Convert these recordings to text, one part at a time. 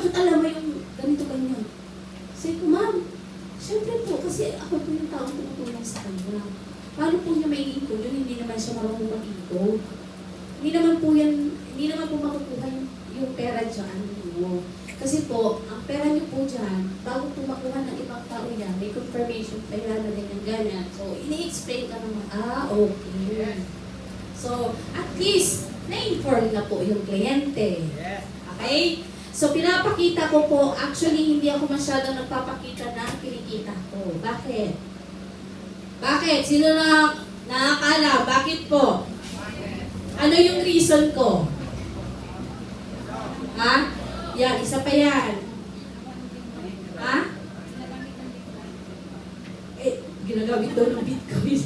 bakit alam mo yung ganito ganyan? Sabi ko, ma'am, syempre po, kasi ako po yung taong tumutulong sa kanya. Paano po niya maiikot yun? Hindi naman siya marunong mag-ikot. Hindi naman po makukuha yung pera dyan. No. Kasi po, ang pera niyo po dyan, bago po makuha ng ibang tao yan, may confirmation, kailangan na din ganyan. So, ini-explain ka naman, okay. So, at least, na-inform na po yung kliyente. Okay? So, pinapakita ko po, actually, hindi ako masyadong nagpapakita ng kinikita ko. Bakit? Bakit? Sino na nakakala? Bakit po? Ano yung reason ko? Ha? Yan, isa pa yan. Ha? Ginagamit daw ng Bitcoin.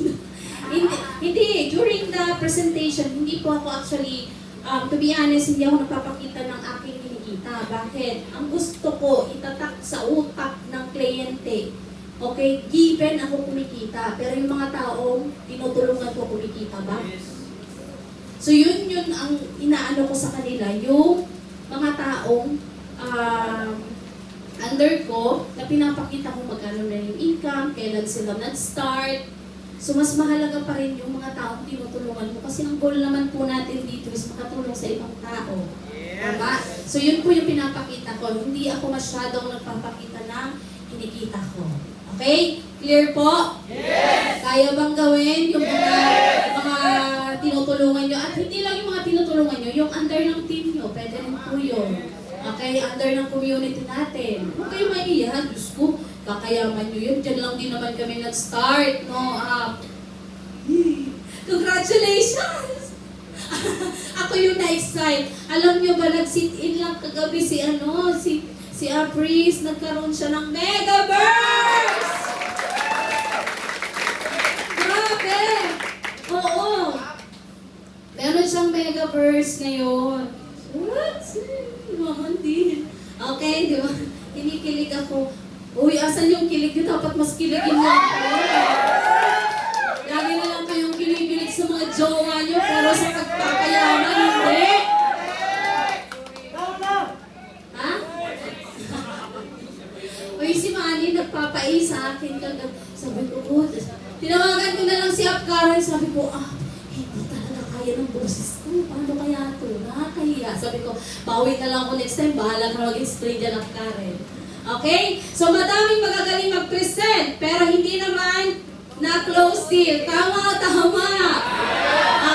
hindi, during the presentation, hindi po ako actually, to be honest, hindi ako nagpapakita ng aking kinikita. Bakit? Ang gusto ko, itatak sa utak ng kliyente. Okay, given ako kumikita, pero yung mga taong tinutulungan ko kumikita ba? So yun ang inaano ko sa kanila, yung mga taong under ko, na pinapakita ko magkano na yung income, kailan sila nag-start. So mas mahalaga pa rin yung mga taong tinutulungan mo kasi ang goal naman po natin dito is makatulong sa ibang tao. Diba? So yun po yung pinapakita ko. Hindi ako masyadong nagpapakita ng kinikita ko. Okay? Clear po? Yes! Kaya bang gawin yung mga tinutulungan nyo? At hindi lang yung mga tinutulungan nyo, yung under ng team nyo, pwede rin po yun. Okay? Under ng community natin. Huwag kayo maiiyahan. Diyos ko, kakayaman nyo yun. Diyan lang din naman kami nag-start. No? Congratulations! Ako yung na-excite. Alam nyo ba, nag-sit-in lang kagabi si Apris, nagkaroon siya ng Megaverse! Grabe! Oo! Meron siyang Megaverse ngayon. What? Maman din. Okay, di ba? Kinikilig ako. Uy, asan yung kilig nyo? Dapat mas kiligin niyo ako. Lagi na lang kayong kinikilig sa mga jowa nyo, pero sa pagpapayaman, hindi. Ha? Uy, si Manny nagpapai sa akin kagad. Sabi ko, tinawagan ko na lang si Apkaren. Sabi ko, hindi talaga kaya ng boses ko. Paano kaya ito? Nakakahiya. Sabi ko, bawi na lang ako next time. Bahala ka mag-explain dyan, Apkaren. Okay? So, madaming magagaling mag-present, pero hindi naman na-close deal. Tama.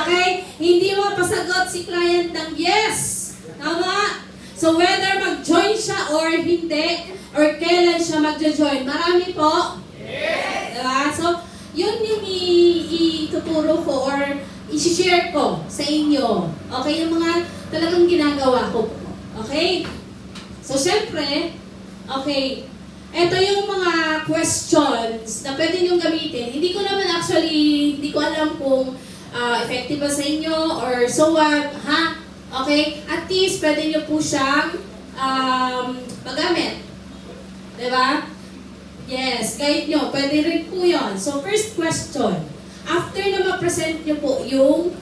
Okay? Hindi mo pasagot si client ng yes. Tama? So, whether mag-join siya or hindi, or kailan siya mag-join, marami po. Yes! Diba? So, yun yung ituturo ko or i-share ko sa inyo. Okay? Yung mga talagang ginagawa ko po. Okay? So, syempre, okay, ito yung mga questions na pwede niyong gamitin. Hindi ko naman actually, hindi ko alam kung effective ba sa inyo or so what, ha? Okay? At least, pwede niyo po siyang magamit. Diba? Yes, guide nyo. Pwede rin po yun. So, first question. After na ma-present nyo po yung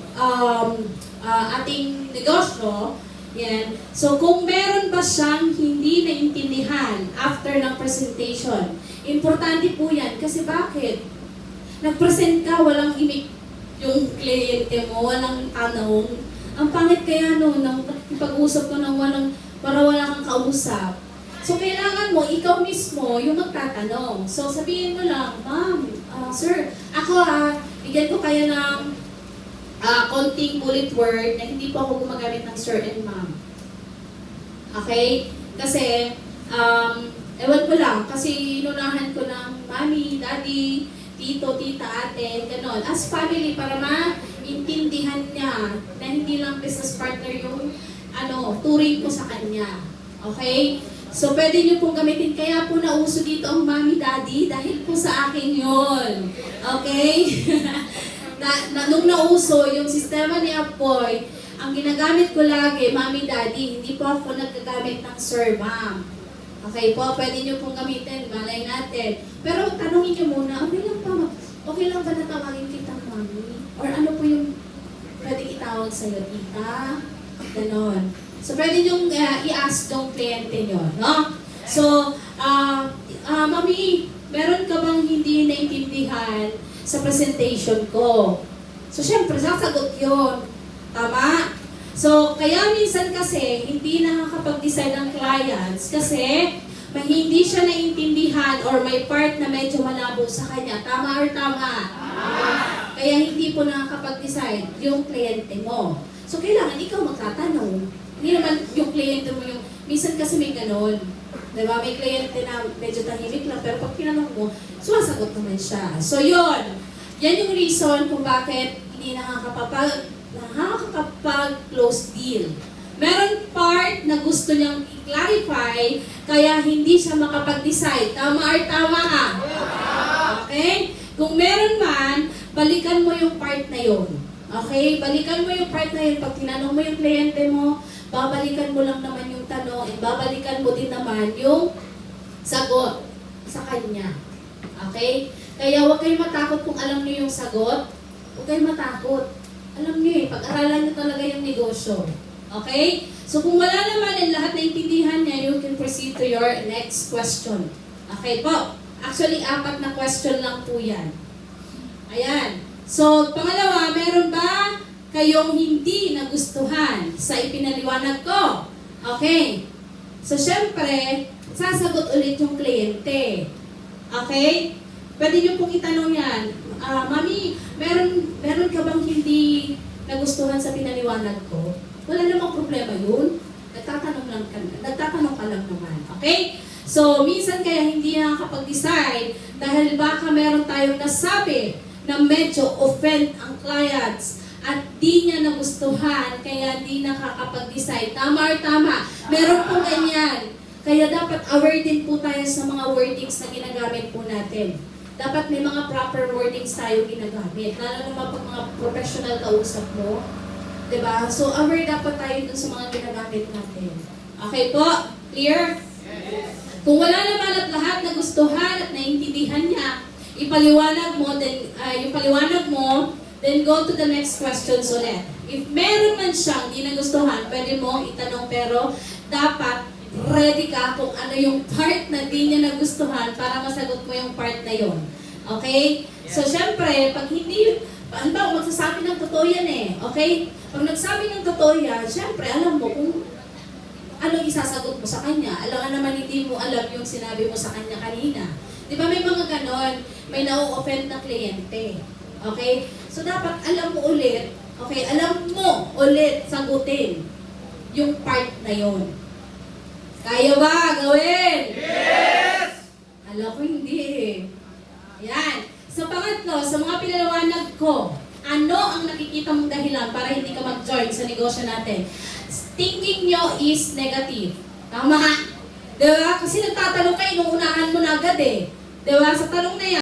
ating negosyo, yan. So, kung meron ba siyang hindi naintindihan after ng presentation, importante po yan. Kasi bakit? Nag-present ka, walang imik yung kliyente mo, walang tanong. Ang pangit kaya nang ipag-usap ko ng para wala kang kausap. So, kailangan mo, ikaw mismo, yung magtatanong. So, sabihin mo lang, ma'am, sir, ako bigyan ko kayo ng konting bullet word na hindi po ako gumagamit ng sir and ma'am. Okay? Kasi, ewan ko lang, kasi inunahan ko ng mami, daddy, tito, tita, ate, ganon. As family, para maintindihan niya na hindi lang business partner yung turing ko sa kanya. Okay? So, pwede niyo pong gamitin. Kaya po nauso dito ang mami, daddy, dahil po sa akin yun. Okay? Nung nauso, yung sistema ni Apoy, ang ginagamit ko lagi, mami, daddy, hindi po ako nagagamit ng sir, ma'am. Okay po, pwede niyo pong gamitin, malay natin. Pero tanungin niyo muna, okay lang ba na tawagin kitang mami? Or ano po yung pwede itawag sa'yo, tita? Ganon. So, pwede niyong i-ask yung kliyente niyo, no? So, Mami, meron ka bang hindi naintindihan sa presentation ko? So, syempre, sasagot yun. Tama? So, kaya minsan kasi, hindi nakakapag-decide ang clients kasi hindi siya naintindihan or may part na medyo malabo sa kanya. Tama or tama? Kaya hindi po nakakapag-decide yung kliyente mo. So, kailangan ikaw magtatanong. Hindi naman yung kliyente mo yung, minsan kasi may ganon. Diba? May kliyente na medyo tahimik lang, pero pag tinanong mo, sumasagot naman siya. So, yun. Yan yung reason kung bakit hindi nakakapag-close deal. Meron part na gusto niyang i-clarify, kaya hindi siya makapag-decide. Tama or tama? Okay? Kung meron man, balikan mo yung part na yun. Okay? Balikan mo yung part na yun. Pag tinanong mo yung kliyente mo, babalikan mo lang naman yung tanong, at babalikan mo din naman yung sagot sa kanya. Okay? Kaya huwag kayong matakot kung alam niyo yung sagot. Huwag kayong matakot. Alam niyo pag-aralan niyo talaga yung negosyo. Okay? So kung wala naman ang lahat na intindihan niya, you can proceed to your next question. Okay po? Actually, 4 na question lang po yan. Ayan. So, pangalawa, meron ba kayong hindi nagustuhan sa ipinaliwanag ko? Okay. So, syempre, sasagot ulit yung kliyente. Okay? Pwede niyo pong itanong yan. Mami, meron ka bang hindi nagustuhan sa pinaliwanag ko? Wala namang problema yun. Nagtatanong ka lang naman. Okay? So, minsan kaya hindi nakakapag-decide dahil baka meron tayong nasabi na medyo offend ang clients at di niya nagustuhan kaya di nakakapag-decide. Tama or tama? Meron po ganyan. Kaya dapat aware din po tayo sa mga wordings na ginagamit po natin. Dapat may mga proper wordings tayo ginagamit. Lalo naman pag mga professional kausap mo. Diba? So, aware dapat tayo dun sa mga ginagamit natin. Okay po? Clear? Yes. Kung wala naman at lahat nagustuhan at naintindihan niya, ipaliwanag mo, then go to the next questions ulit. If meron man siyang di nagustuhan, pwede mo itanong, pero dapat ready ka kung ano yung part na di niya nagustuhan para masagot mo yung part na yon. Okay? So, syempre, pag hindi, halimbawa, magsasabi ng totoo yan okay? Pag nagsabi ng totoo yan, syempre, alam mo kung anong isasagot mo sa kanya. Alam naman hindi mo alam yung sinabi mo sa kanya kanina. Di ba may mga ganon, may na-offend na kliyente. Okay? So, dapat alam mo ulit, okay, alam mo ulit sagutin yung part na yon. Kaya ba gawin? Yes! Alam ko hindi Yan. So, pangatlo, sa mga pinaliwanag ko, ano ang nakikita mong dahilan para hindi ka mag-join sa negosyo natin? Thinking nyo is negative. Tama? Diba? Kasi nagtatanong kayo, nung unahan mo na agad Diba? Sa tanong na yan,